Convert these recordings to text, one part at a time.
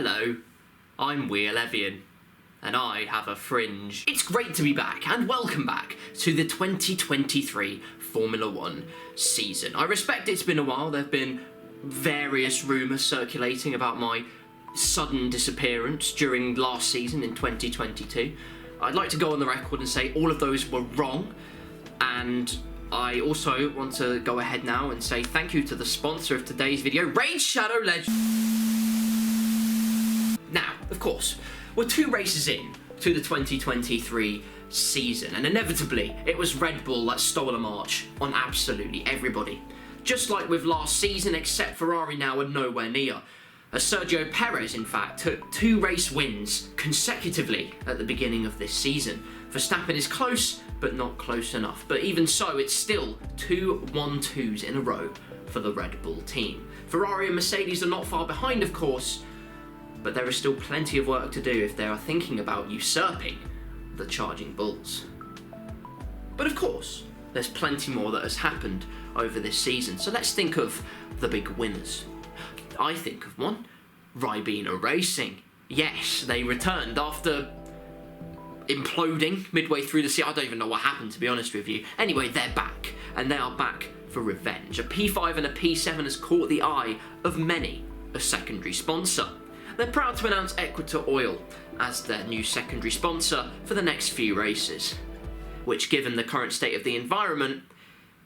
Hello, I'm Evian, and I have a fringe. It's great to be back, and welcome back to the 2023 Formula 1 season. I respect it's been a while. There have been various rumours circulating about my sudden disappearance during last season in 2022. I'd like to go on the record and say all of those were wrong, and I also want to go ahead now and say thank you to the sponsor of today's video, Raid Shadow Legend. Now, of course, we're 2 races in to the 2023 season, and inevitably it was Red Bull that stole a march on absolutely everybody. Just like with last season, except Ferrari now are nowhere near. As Sergio Perez, in fact, took 2 race wins consecutively at the beginning of this season. Verstappen is close, but not close enough. But even so, it's still 2 1-2s in a row for the Red Bull team. Ferrari and Mercedes are not far behind, of course, but there is still plenty of work to do if they are thinking about usurping the charging bulls. But of course, there's plenty more that has happened over this season, so let's think of the big winners. I think of one, Ribena Racing. Yes, they returned after imploding midway through the season. I don't even know what happened, to be honest with you. Anyway, they're back, and they are back for revenge. A P5 and a P7 has caught the eye of many a secondary sponsor. They're proud to announce Equator Oil as their new secondary sponsor for the next few races, which, given the current state of the environment,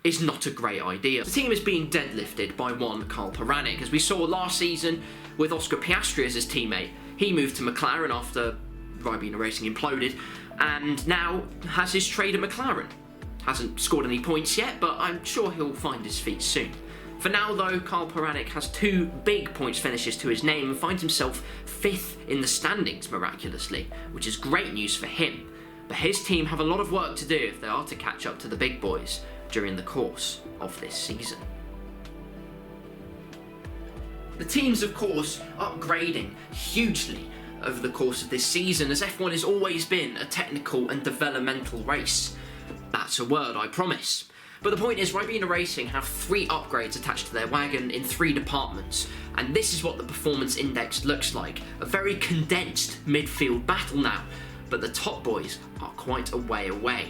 is not a great idea. The team is being deadlifted by one Karl Puranik, as we saw last season with Oscar Piastri as his teammate. He moved to McLaren after Ribena Racing imploded, and now has his trade at McLaren. Hasn't scored any points yet, but I'm sure he'll find his feet soon. For now though, Karl Puranik has 2 big points finishes to his name and finds himself 5th in the standings miraculously, which is great news for him. But his team have a lot of work to do if they are to catch up to the big boys during the course of this season. The teams, of course, upgrading hugely over the course of this season, as F1 has always been a technical and developmental race. That's a word, I promise. But the point is, Ribena Racing have 3 upgrades attached to their wagon in 3 departments, and this is what the performance index looks like. A very condensed midfield battle now, but the top boys are quite a way away.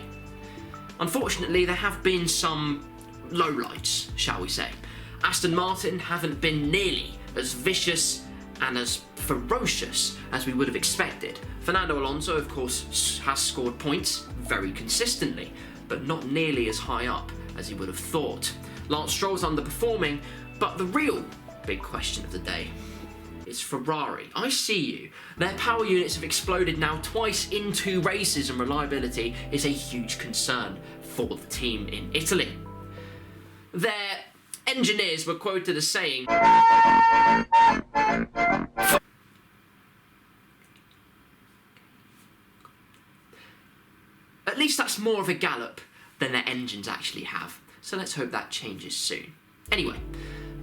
Unfortunately, there have been some lowlights, shall we say. Aston Martin haven't been nearly as vicious and as ferocious as we would have expected. Fernando Alonso, of course, has scored points very consistently, but not nearly as high up as he would have thought. Lance Stroll's underperforming, but the real big question of the day is Ferrari. I see you. Their power units have exploded now twice in 2 races, and reliability is a huge concern for the team in Italy. Their engineers were quoted as saying, at least that's more of a gallop than their engines actually have. So let's hope that changes soon. Anyway,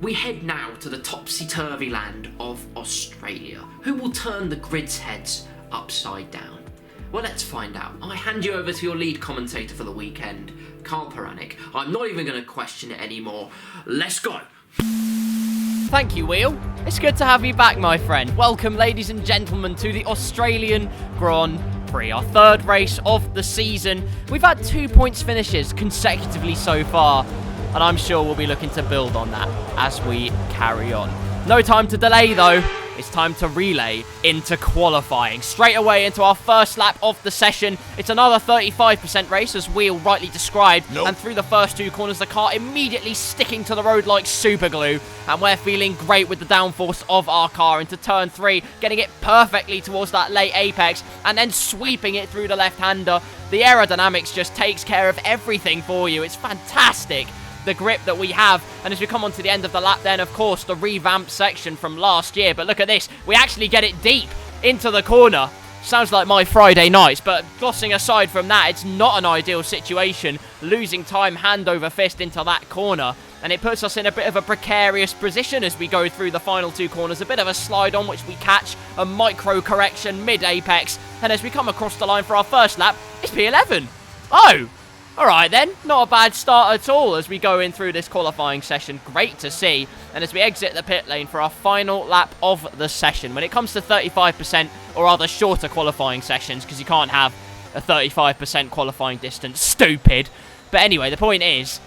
we head now to the topsy-turvy land of Australia. Who will turn the grid's heads upside down? Well, let's find out. I hand you over to your lead commentator for the weekend, Karl Puranik. I'm not even going to question it anymore. Let's go. Thank you, Wheel. It's good to have you back, my friend. Welcome, ladies and gentlemen, to the Australian Grand Prix, our 3rd race of the season. We've had 2 points finishes consecutively so far, and I'm sure we'll be looking to build on that as we carry on. No time to delay, though. It's time to relay into qualifying. Straight away into our first lap of the session. It's another 35% race, as Wheel rightly described. And through the first 2 corners, the car immediately sticking to the road like super glue. And we're feeling great with the downforce of our car into turn 3, getting it perfectly towards that late apex, and then sweeping it through the left-hander. The aerodynamics just takes care of everything for you. It's fantastic, the grip that we have. And as we come on to the end of the lap, then of course the revamped section from last year. But look at this, we actually get it deep into the corner. Sounds like my Friday nights, but glossing aside from that, it's not an ideal situation, losing time hand over fist into that corner, and it puts us in a bit of a precarious position as we go through the final 2 corners. A bit of a slide on which we catch a micro correction mid apex, and as we come across the line for our first lap, it's P11. Oh, Alright then, not a bad start at all as we go in through this qualifying session. Great to see. and as we exit the pit lane for our final lap of the session. When it comes to 35% or other shorter qualifying sessions, because you can't have a 35% qualifying distance, stupid. But anyway, the point is,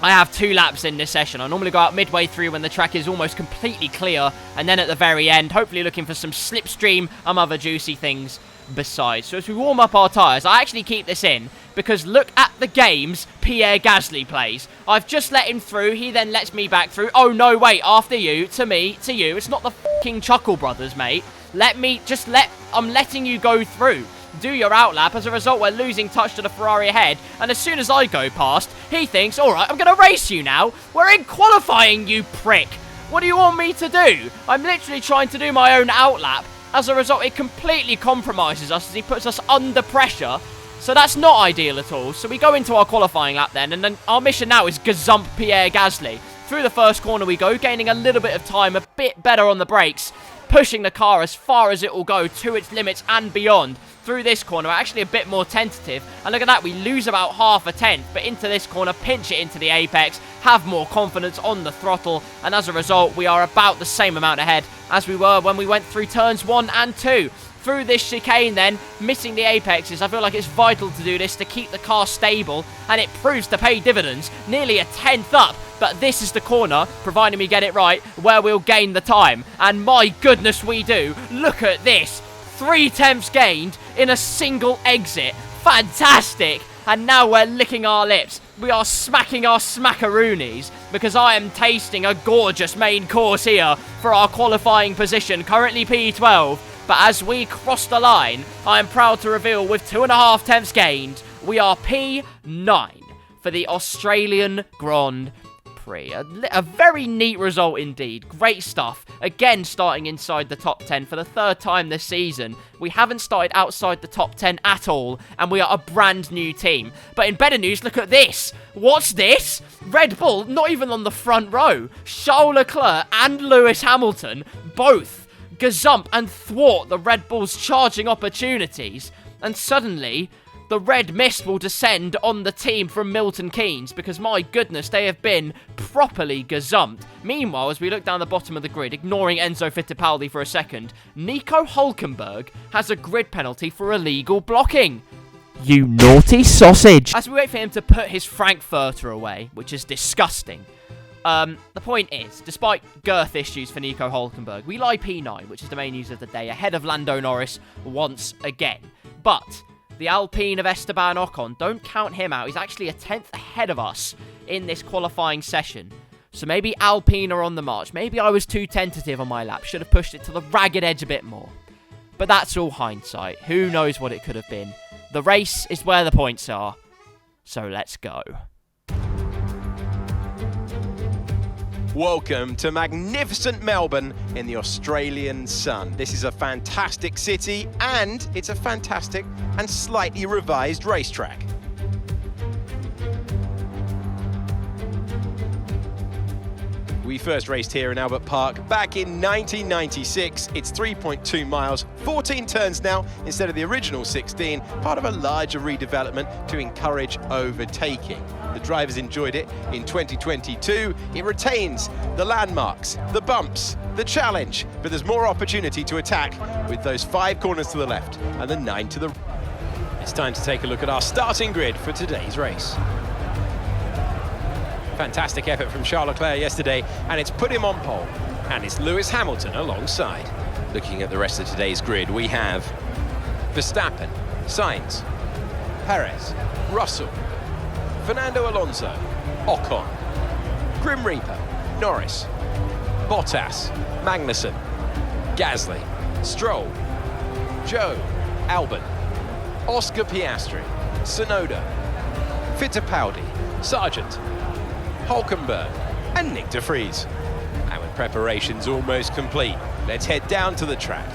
I have 2 laps in this session. I normally go out midway through when the track is almost completely clear, and then at the very end, hopefully looking for some slipstream and other juicy things besides. So as we warm up our tyres, I actually keep this in because look at the games Pierre Gasly plays. I've just let him through, he then lets me back through. Oh no, wait, after you, to me, to you. It's not the fucking Chuckle Brothers, mate. I'm letting you go through. Do your outlap. As a result, we're losing touch to the Ferrari ahead, and as soon as I go past, he thinks, alright, I'm going to race you now. We're in qualifying, you prick. What do you want me to do? I'm literally trying to do my own outlap. As a result, it completely compromises us as he puts us under pressure. So that's not ideal at all. So we go into our qualifying lap then, and then our mission now is gazump Pierre Gasly. Through the first corner we go, gaining a little bit of time, a bit better on the brakes, pushing the car as far as it will go to its limits and beyond. Through this corner, we're actually a bit more tentative, and look at that, we lose about half a tenth, but into this corner, pinch it into the apex, have more confidence on the throttle, and as a result, we are about the same amount ahead as we were when we went through turns 1 and 2. Through this chicane then, missing the apexes, I feel like it's vital to do this to keep the car stable, and it proves to pay dividends, nearly a tenth up, but this is the corner, providing we get it right, where we'll gain the time, and my goodness we do. Look at this, 3 tenths gained in a single exit, fantastic, and now we're licking our lips. We are smacking our smackaroonies because I am tasting a gorgeous main course here for our qualifying position, currently P12. But as we cross the line, I am proud to reveal with 2.5 tenths gained, we are P9 for the Australian Grand Prix. A very neat result indeed. Great stuff. Again, starting inside the top 10 for the 3rd time this season. We haven't started outside the top 10 at all, and we are a brand new team. But in better news, look at this. What's this? Red Bull, not even on the front row. Charles Leclerc and Lewis Hamilton, both gazump and thwart the Red Bull's charging opportunities. And suddenly, the red mist will descend on the team from Milton Keynes because, my goodness, they have been properly gazumped. Meanwhile, as we look down the bottom of the grid, ignoring Enzo Fittipaldi for a second, Nico Hülkenberg has a grid penalty for illegal blocking. You naughty sausage. As we wait for him to put his Frankfurter away, which is disgusting. The point is, despite girth issues for Nico Hülkenberg, we lie P9, which is the main news of the day, ahead of Lando Norris once again. But the Alpine of Esteban Ocon, don't count him out. He's actually a tenth ahead of us in this qualifying session. So maybe Alpine are on the march. Maybe I was too tentative on my lap. Should have pushed it to the ragged edge a bit more. But that's all hindsight. Who knows what it could have been. The race is where the points are. So let's go. Welcome to magnificent Melbourne in the Australian sun. This is a fantastic city and it's a fantastic and slightly revised racetrack. We first raced here in Albert Park back in 1996. It's 3.2 miles, 14 turns now instead of the original 16, part of a larger redevelopment to encourage overtaking. The drivers enjoyed it in 2022. It retains the landmarks, the bumps, the challenge, but there's more opportunity to attack with those 5 corners to the left and the 9 to the right. It's time to take a look at our starting grid for today's race. Fantastic effort from Charles Leclerc yesterday, and it's put him on pole, and it's Lewis Hamilton alongside. Looking at the rest of today's grid, we have Verstappen, Sainz, Perez, Russell, Fernando Alonso, Ocon, Grim Reaper, Norris, Bottas, Magnussen, Gasly, Stroll, Joe, Albon, Oscar Piastri, Tsunoda, Fittipaldi, Sargent, Hülkenberg and Nick de Vries. And with preparations almost complete, let's head down to the track.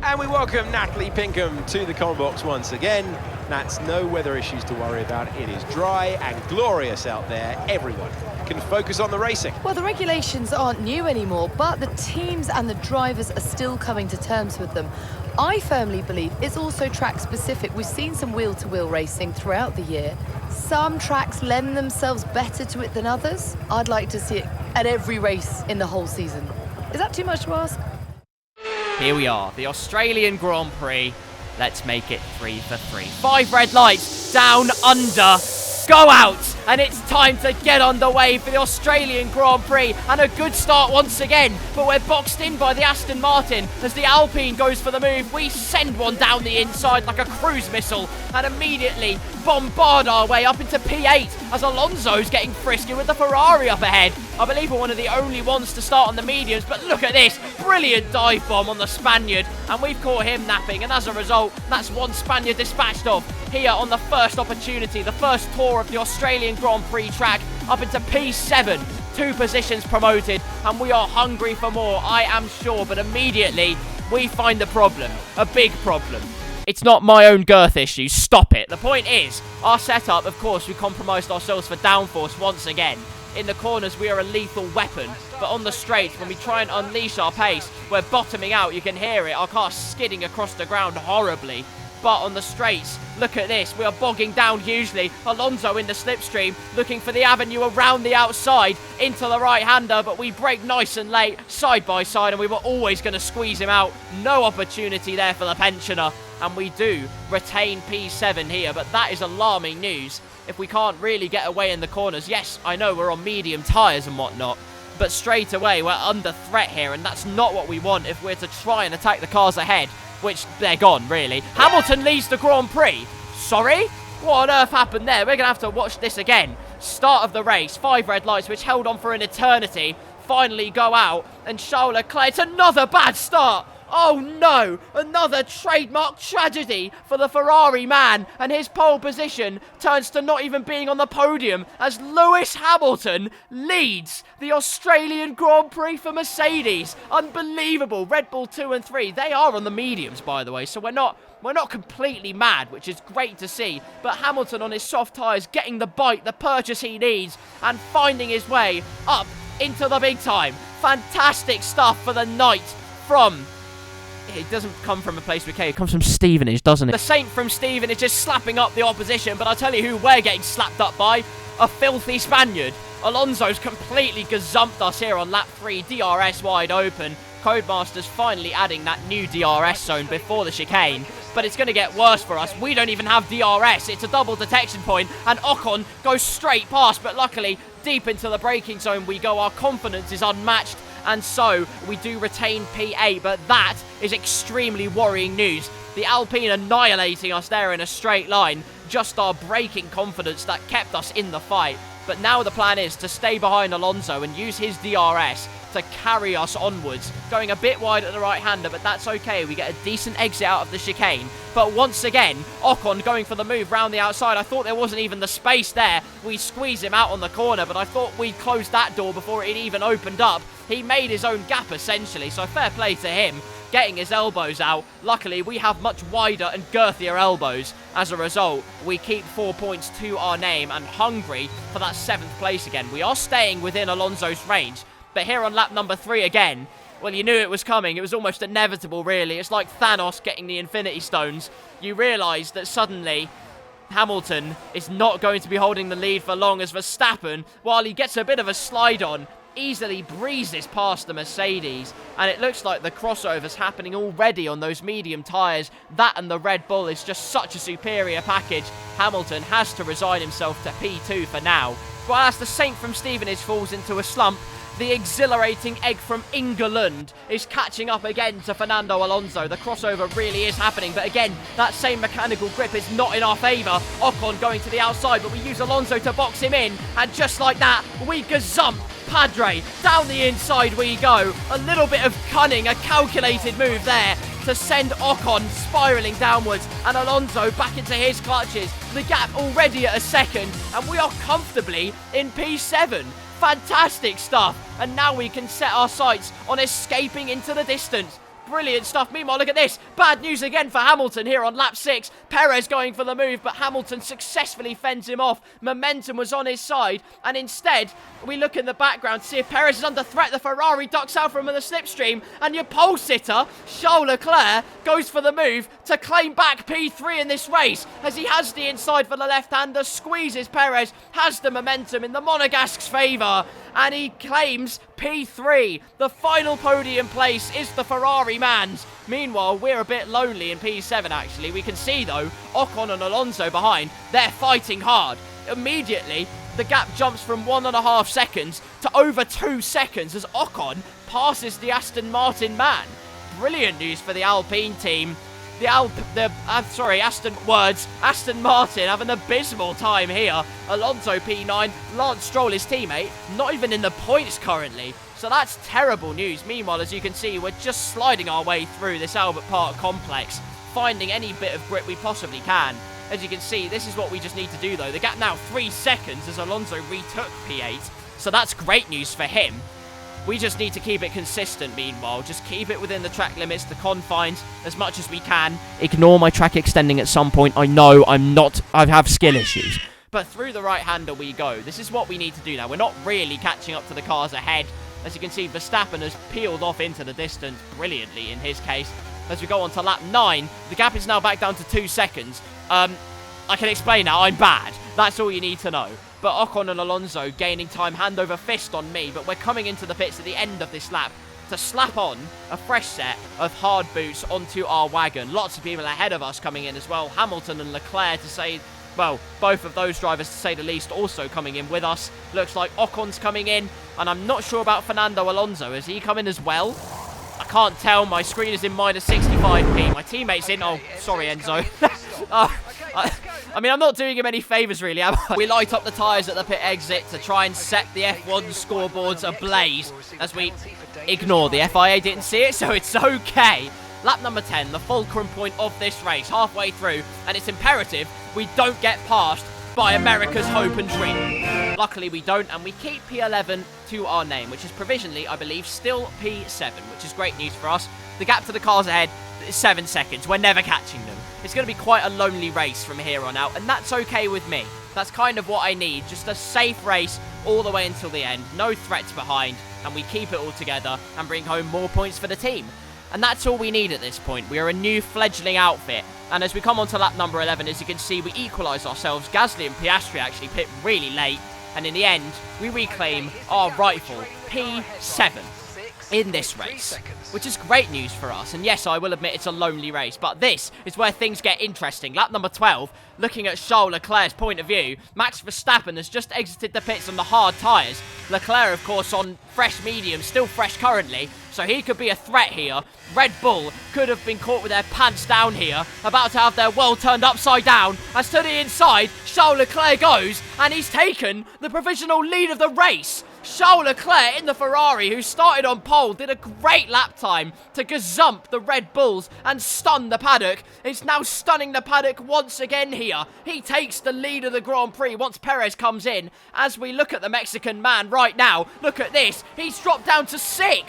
And we welcome Natalie Pinkham to the comment box once again. That's no weather issues to worry about. It is dry and glorious out there. Everyone can focus on the racing. Well, the regulations aren't new anymore, but the teams and the drivers are still coming to terms with them. I firmly believe it's also track specific. We've seen some wheel-to-wheel racing throughout the year. Some tracks lend themselves better to it than others. I'd like to see it at every race in the whole season. Is that too much to ask? Here we are, the Australian Grand Prix. Let's make it 3 for 3. 5 red lights, down, under, go out. And it's time to get underway for the Australian Grand Prix. And a good start once again. But we're boxed in by the Aston Martin. As the Alpine goes for the move, we send one down the inside like a cruise missile. And immediately bombard our way up into P8 as Alonso's getting frisky with the Ferrari up ahead. I believe we're one of the only ones to start on the mediums, but look at this. Brilliant dive bomb on the Spaniard. And we've caught him napping. And as a result, that's one Spaniard dispatched off here on the first opportunity, the first tour of the Australian Grand Prix track up into P7. 2 positions promoted, and we are hungry for more, I am sure. But immediately, we find the problem. A big problem. It's not my own girth issue. Stop it. The point is, our setup, of course, we compromised ourselves for downforce once again. In the corners, we are a lethal weapon. But on the straights, when we try and unleash our pace, we're bottoming out. You can hear it. Our car's skidding across the ground horribly. But on the straights, look at this. We are bogging down hugely. Alonso in the slipstream, looking for the avenue around the outside into the right-hander, but we brake nice and late, side by side, and we were always going to squeeze him out. No opportunity there for the pensioner, and we do retain P7 here, but that is alarming news if we can't really get away in the corners. Yes, I know we're on medium tyres and whatnot, but straight away we're under threat here, and that's not what we want if we're to try and attack the cars ahead. Which, they're gone, really. Hamilton leads the Grand Prix. Sorry? What on earth happened there? We're going to have to watch this again. Start of the race. 5 red lights, which held on for an eternity. Finally go out. And Charles Leclerc, it's another bad start. Oh no, another trademark tragedy for the Ferrari man, and his pole position turns to not even being on the podium as Lewis Hamilton leads the Australian Grand Prix for Mercedes. Unbelievable. Red Bull 2 and 3, they are on the mediums, by the way, so we're not completely mad, which is great to see. But Hamilton on his soft tyres getting the bite, the purchase he needs, and finding his way up into the big time. Fantastic stuff for the night from... It doesn't come from a place with K, it comes from Stevenage, doesn't it? The Saint from Stevenage just slapping up the opposition, but I'll tell you who we're getting slapped up by. A filthy Spaniard. Alonso's completely gazumped us here on lap 3, DRS wide open. Codemasters finally adding that new DRS zone before the chicane. But it's going to get worse for us. We don't even have DRS. It's a double detection point, and Ocon goes straight past, but luckily, deep into the braking zone we go. Our confidence is unmatched, and so we do retain P8, but that is extremely worrying news. The Alpine annihilating us there in a straight line. Just our braking confidence that kept us in the fight. But now the plan is to stay behind Alonso and use his DRS to carry us onwards. Going a bit wide at the right-hander, but that's okay. We get a decent exit out of the chicane. But once again, Ocon going for the move round the outside. I thought there wasn't even the space there. We squeeze him out on the corner, but I thought we'd closed that door before it even opened up. He made his own gap, essentially, so fair play to him. Getting his elbows out. Luckily, we have much wider and girthier elbows. As a result, we keep 4 points to our name and hungry for that 7th place again. We are staying within Alonso's range. But here on lap number 3 again, well, you knew it was coming. It was almost inevitable, really. It's like Thanos getting the Infinity Stones. You realise that suddenly Hamilton is not going to be holding the lead for long as Verstappen, while he gets a bit of a slide on, easily breezes past the Mercedes. And it looks like the crossover's happening already on those medium tyres. That and the Red Bull is just such a superior package. Hamilton has to resign himself to P2 for now. While as the Saint from Stevenage falls into a slump, the exhilarating egg from England is catching up again to Fernando Alonso. The crossover really is happening, but again, that same mechanical grip is not in our favour. Ocon going to the outside, but we use Alonso to box him in, and just like that, we gazump Padre. Down the inside we go. A little bit of cunning, a calculated move there to send Ocon spiralling downwards, and Alonso back into his clutches. The gap already at a second, and we are comfortably in P7. Fantastic stuff, and now we can set our sights on escaping into the distance. Brilliant stuff. Meanwhile, look at this. Bad news again for Hamilton here on lap 6. Perez going for the move, but Hamilton successfully fends him off. Momentum was on his side, and instead, we look in the background to see if Perez is under threat. The Ferrari ducks out from the slipstream, and your pole sitter, Charles Leclerc, goes for the move to claim back P3 in this race, as he has the inside for the left-hander, squeezes Perez, has the momentum in the Monegasque's favour, and he claims P3. The final podium place is the Ferrari man's. Meanwhile, we're a bit lonely in P7, actually. We can see, though, Ocon and Alonso behind. They're fighting hard. Immediately, the gap jumps from 1.5 seconds to over 2 seconds as Ocon passes the Aston Martin man. Brilliant news for the Alpine team. Aston Martin have an abysmal time here. Alonso P9, Lance Stroll, his teammate, not even in the points currently. So that's terrible news. Meanwhile, as you can see, we're just sliding our way through this Albert Park complex, finding any bit of grip we possibly can. As you can see, this is what we just need to do, though. The gap now 3 seconds as Alonso retook P8. So that's great news for him. We just need to keep it consistent, meanwhile. Just keep it within the track limits, the confines, as much as we can. Ignore my track extending at some point. I know I have skill issues. But through the right-hander we go. This is what we need to do now. We're not really catching up to the cars ahead. As you can see, Verstappen has peeled off into the distance brilliantly in his case. As we go on to lap 9, the gap is now back down to 2 seconds. I can explain now, I'm bad. That's all you need to know. But Ocon and Alonso gaining time hand over fist on me, but we're coming into the pits at the end of this lap to slap on a fresh set of hard boots onto our wagon. Lots of people ahead of us coming in as well. Hamilton and Leclerc to say, well, both of those drivers to say the least also coming in with us. Looks like Ocon's coming in, and I'm not sure about Fernando Alonso. Is he coming as well? I can't tell. My screen is in minus 65p. My teammate's in. Oh, sorry, Enzo. I mean, I'm not doing him any favours, really, am I? We light up the tyres at the pit exit to try and set the F1 scoreboards ablaze as we ignore the FIA didn't see it, so it's okay. Lap number 10, the fulcrum point of this race, halfway through, and it's imperative we don't get passed by America's hope and dream. Luckily, we don't, and we keep P11 to our name, which is provisionally, I believe, still P7, which is great news for us. The gap to the cars ahead is 7 seconds. We're never catching them. It's going to be quite a lonely race from here on out, and that's okay with me. That's kind of what I need. Just a safe race all the way until the end. No threats behind, and we keep it all together and bring home more points for the team. And that's all we need at this point. We are a new fledgling outfit. And as we come on to lap number 11, as you can see, we equalise ourselves. Gasly and Piastri actually pit really late. And in the end, we reclaim our rightful P7 in this race, which is great news for us. And yes, I will admit it's a lonely race, but this is where things get interesting. Lap number 12, looking at Charles Leclerc's point of view, Max Verstappen has just exited the pits on the hard tyres. Leclerc, of course, on fresh mediums, still fresh currently, so he could be a threat here. Red Bull could have been caught with their pants down here, about to have their world turned upside down. As to the inside, Charles Leclerc goes, and he's taken the provisional lead of the race. Charles Leclerc in the Ferrari, who started on pole, did a great lap time to gazump the Red Bulls and stun the paddock. It's now stunning the paddock once again here. He takes the lead of the Grand Prix once Perez comes in. As we look at the Mexican man right now, look at this. He's dropped down to 6th.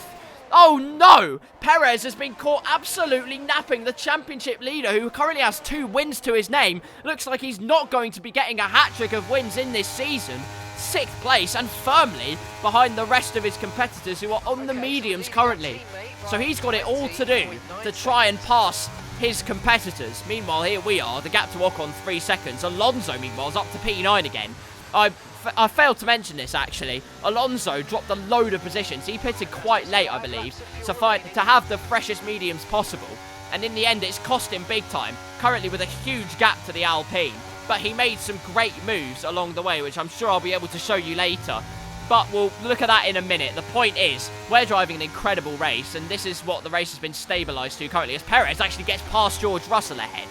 Oh no! Perez has been caught absolutely napping the championship leader, who currently has 2 wins to his name. Looks like he's not going to be getting a hat-trick of wins in this season. 6th place and firmly behind the rest of his competitors who are on the mediums currently. So he's got it all to do to try and pass his competitors. Meanwhile, here we are, the gap to Ocon 3 seconds. Alonso, meanwhile, is up to P9 again. I failed to mention this, actually. Alonso dropped a load of positions. He pitted quite late, I believe, to have the freshest mediums possible. And in the end, it's cost him big time, currently with a huge gap to the Alpine. But he made some great moves along the way, which I'm sure I'll be able to show you later. But we'll look at that in a minute. The point is, we're driving an incredible race, and this is what the race has been stabilised to currently, as Perez actually gets past George Russell ahead.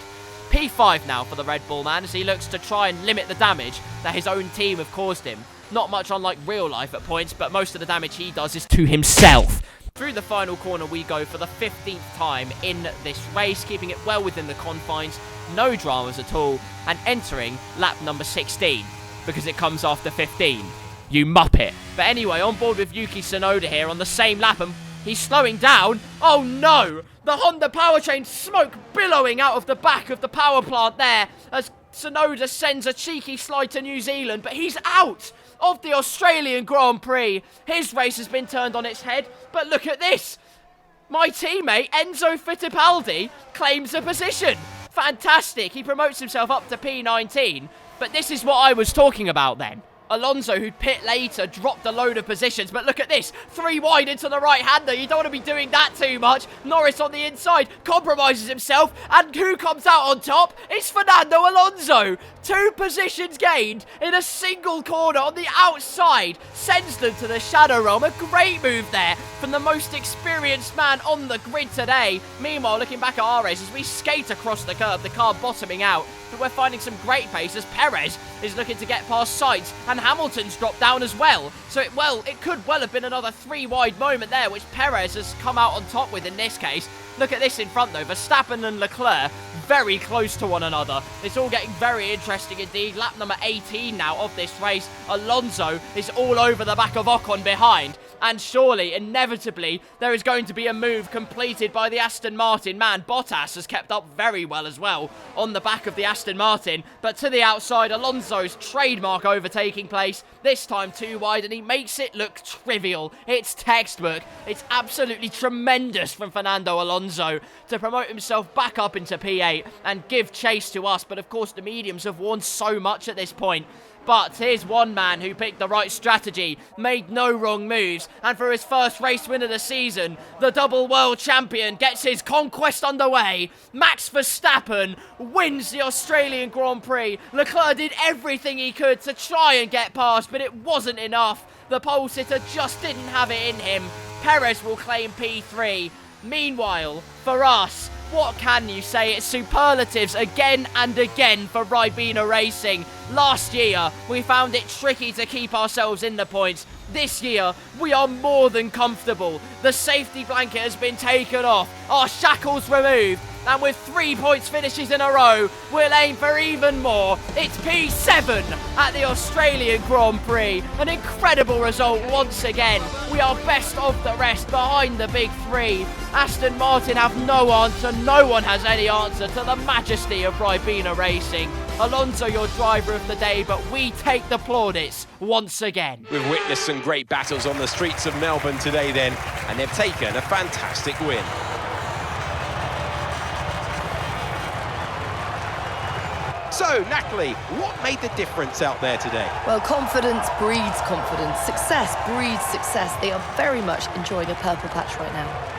P5 now for the Red Bull man, as he looks to try and limit the damage that his own team have caused him. Not much unlike real life at points, but most of the damage he does is to himself. Through the final corner we go for the 15th time in this race, keeping it well within the confines, no dramas at all, and entering lap number 16, because it comes after 15. You muppet. But anyway, on board with Yuki Tsunoda here on the same lap, and He's slowing down. Oh no! The Honda powertrain, smoke billowing out of the back of the power plant there as Tsunoda sends a cheeky slide to New Zealand, but he's out of the Australian Grand Prix. His race has been turned on its head, but look at this. My teammate, Enzo Fittipaldi, claims a position. Fantastic. He promotes himself up to P19, but this is what I was talking about then. Alonso, who'd pit later, dropped a load of positions, but look at this. 3 wide into the right-hander. You don't want to be doing that too much. Norris on the inside compromises himself, and who comes out on top? It's Fernando Alonso. 2 positions gained in a single corner on the outside. Sends them to the Shadow Realm. A great move there from the most experienced man on the grid today. Meanwhile, looking back at our race as we skate across the curb, the car bottoming out, but we're finding some great pace as Perez is looking to get past Sainz, and Hamilton's dropped down as well. So, it could well have been another 3 wide moment there, which Perez has come out on top with in this case. Look at this in front though, Verstappen and Leclerc very close to one another. It's all getting very interesting indeed. Lap number 18 now of this race. Alonso is all over the back of Ocon behind. And surely, inevitably, there is going to be a move completed by the Aston Martin. Man, Bottas has kept up very well as well on the back of the Aston Martin. But to the outside, Alonso's trademark overtaking place. This time 2 wide, and he makes it look trivial. It's textbook. It's absolutely tremendous from Fernando Alonso to promote himself back up into P8 and give chase to us. But of course, the mediums have won so much at this point. But here's one man who picked the right strategy, made no wrong moves, and for his first race win of the season, the double world champion gets his conquest underway. Max Verstappen wins the Australian Grand Prix. Leclerc did everything he could to try and get past, but it wasn't enough. The pole sitter just didn't have it in him. Perez will claim P3. Meanwhile, for us, what can you say? It's superlatives again and again for Ribena Racing. Last year, we found it tricky to keep ourselves in the points. This year, we are more than comfortable. The safety blanket has been taken off, our shackles removed, and with 3 points finishes in a row, we'll aim for even more. It's P7 at the Australian Grand Prix. An incredible result once again. We are best of the rest behind the big 3. Aston Martin have no answer. No one has any answer to the majesty of Ribena Racing. Alonso, your driver of the day, but we take the plaudits once again. We've witnessed some great battles on the streets of Melbourne today then, and they've taken a fantastic win. So, Natalie, what made the difference out there today? Well, confidence breeds confidence. Success breeds success. They are very much enjoying a purple patch right now.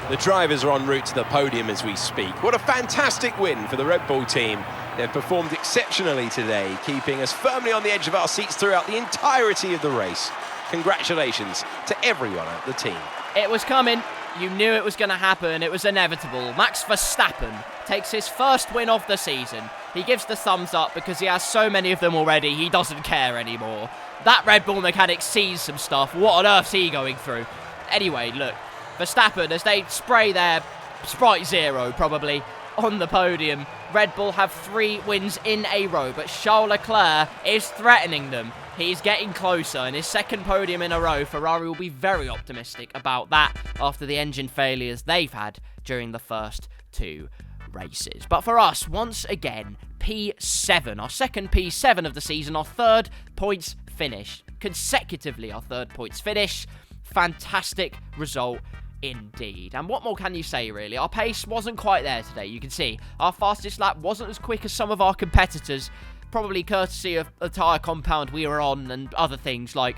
The drivers are en route to the podium as we speak. What a fantastic win for the Red Bull team. They've performed exceptionally today, keeping us firmly on the edge of our seats throughout the entirety of the race. Congratulations to everyone at the team. It was coming. You knew it was going to happen. It was inevitable. Max Verstappen takes his first win of the season. He gives the thumbs up because he has so many of them already, he doesn't care anymore. That Red Bull mechanic sees some stuff. What on earth's he going through? Anyway, look, Verstappen, as they spray their Sprite Zero, probably, on the podium. Red Bull have 3 wins in a row, but Charles Leclerc is threatening them. He's getting closer, and his second podium in a row. Ferrari will be very optimistic about that after the engine failures they've had during the first 2 races. But for us, once again, P7, our second P7 of the season, our 3rd points finish. Consecutively, our 3rd points finish. Fantastic result indeed. And what more can you say, really? Our pace wasn't quite there today. You can see our fastest lap wasn't as quick as some of our competitors, probably courtesy of the tyre compound we were on and other things like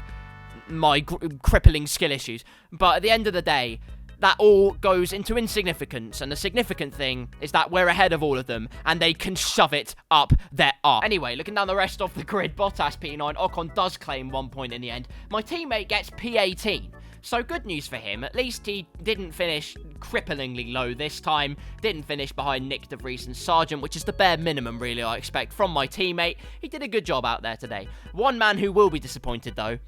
my crippling skill issues. But at the end of the day, that all goes into insignificance, and the significant thing is that we're ahead of all of them, and they can shove it up their arse. Anyway, looking down the rest of the grid, Bottas P9, Ocon does claim 1 point in the end. My teammate gets P18. So good news for him. At least he didn't finish cripplingly low this time. Didn't finish behind Nick De Vries and Sargent, which is the bare minimum, really, I expect from my teammate. He did a good job out there today. One man who will be disappointed, though,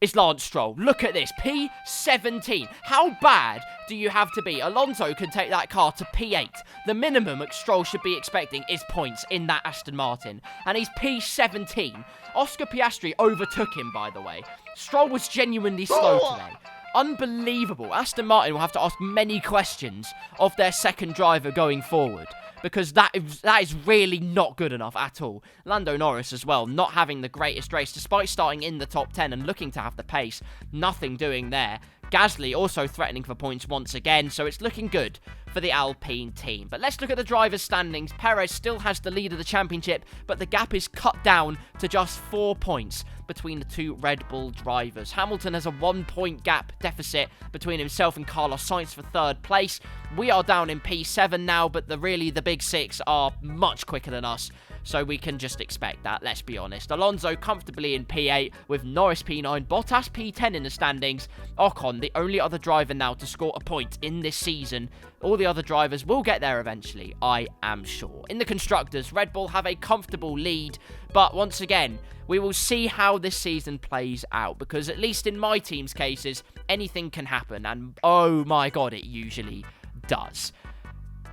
is Lance Stroll. Look at this, P17. How bad do you have to be? Alonso can take that car to P8. The minimum Stroll should be expecting is points in that Aston Martin. And he's P17. Oscar Piastri overtook him, by the way. Stroll was genuinely slow today. Unbelievable. Aston Martin will have to ask many questions of their second driver going forward, because that is really not good enough at all. Lando Norris as well, not having the greatest race, despite starting in the top 10 and looking to have the pace. Nothing doing there. Gasly also threatening for points once again, so it's looking good for the Alpine team. But let's look at the drivers' standings. Perez still has the lead of the championship, but the gap is cut down to just 4 points between the two Red Bull drivers. Hamilton has a 1-point gap deficit between himself and Carlos Sainz for third place. We are down in P7 now, but the big six are much quicker than us, so we can just expect that, let's be honest. Alonso comfortably in P8 with Norris P9, Bottas P10 in the standings. Ocon, the only other driver now to score a point in this season. All the other drivers will get there eventually, I am sure. In the Constructors, Red Bull have a comfortable lead, but once again, we will see how this season plays out, because at least in my team's cases, anything can happen, and oh my god, it usually does.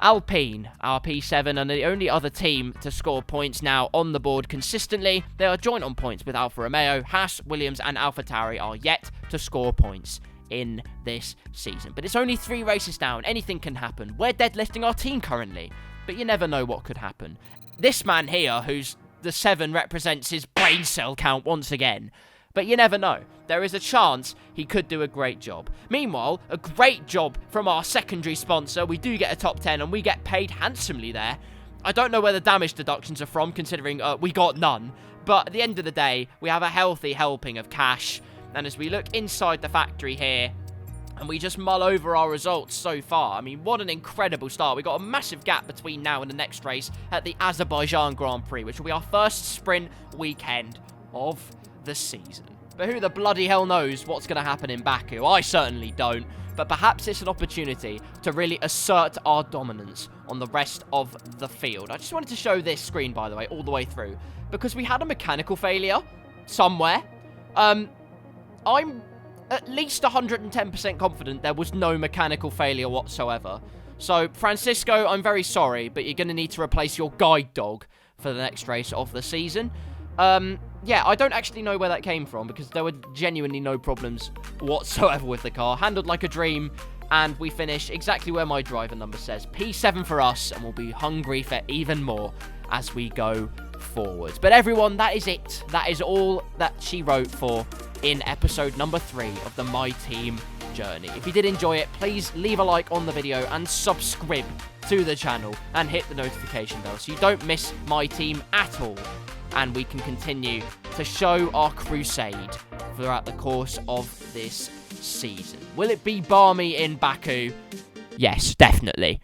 Alpine, our P7, and the only other team to score points now on the board consistently. They are joint on points with Alfa Romeo. Haas, Williams and AlphaTauri are yet to score points in this season. But it's only 3 races down. Anything can happen. We're deadlifting our team currently, but you never know what could happen. This man here, who's the 7, represents his brain cell count once again. But you never know. There is a chance he could do a great job. Meanwhile, a great job from our secondary sponsor. We do get a top 10 and we get paid handsomely there. I don't know where the damage deductions are from, considering we got none. But at the end of the day, we have a healthy helping of cash. And as we look inside the factory here, and we just mull over our results so far, I mean, what an incredible start. We got a massive gap between now and the next race at the Azerbaijan Grand Prix, which will be our first sprint weekend of the season. But who the bloody hell knows what's going to happen in Baku? I certainly don't. But perhaps it's an opportunity to really assert our dominance on the rest of the field. I just wanted to show this screen, by the way, all the way through, because we had a mechanical failure somewhere. I'm at least 110% confident there was no mechanical failure whatsoever. So, Francisco, I'm very sorry, but you're going to need to replace your guide dog for the next race of the season. Yeah, I don't actually know where that came from, because there were genuinely no problems whatsoever with the car. Handled like a dream, and we finish exactly where my driver number says. P7 for us, and we'll be hungry for even more as we go forward. But everyone, that is it. That is all that she wrote for in episode number 3 of the Myteam journey. If you did enjoy it, please leave a like on the video and subscribe to the channel and hit the notification bell so you don't miss Myteam at all, and we can continue to show our crusade throughout the course of this season. Will it be balmy in Baku? Yes, definitely.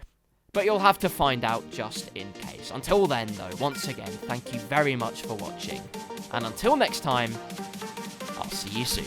But you'll have to find out just in case. Until then, though, once again, thank you very much for watching. And until next time, I'll see you soon.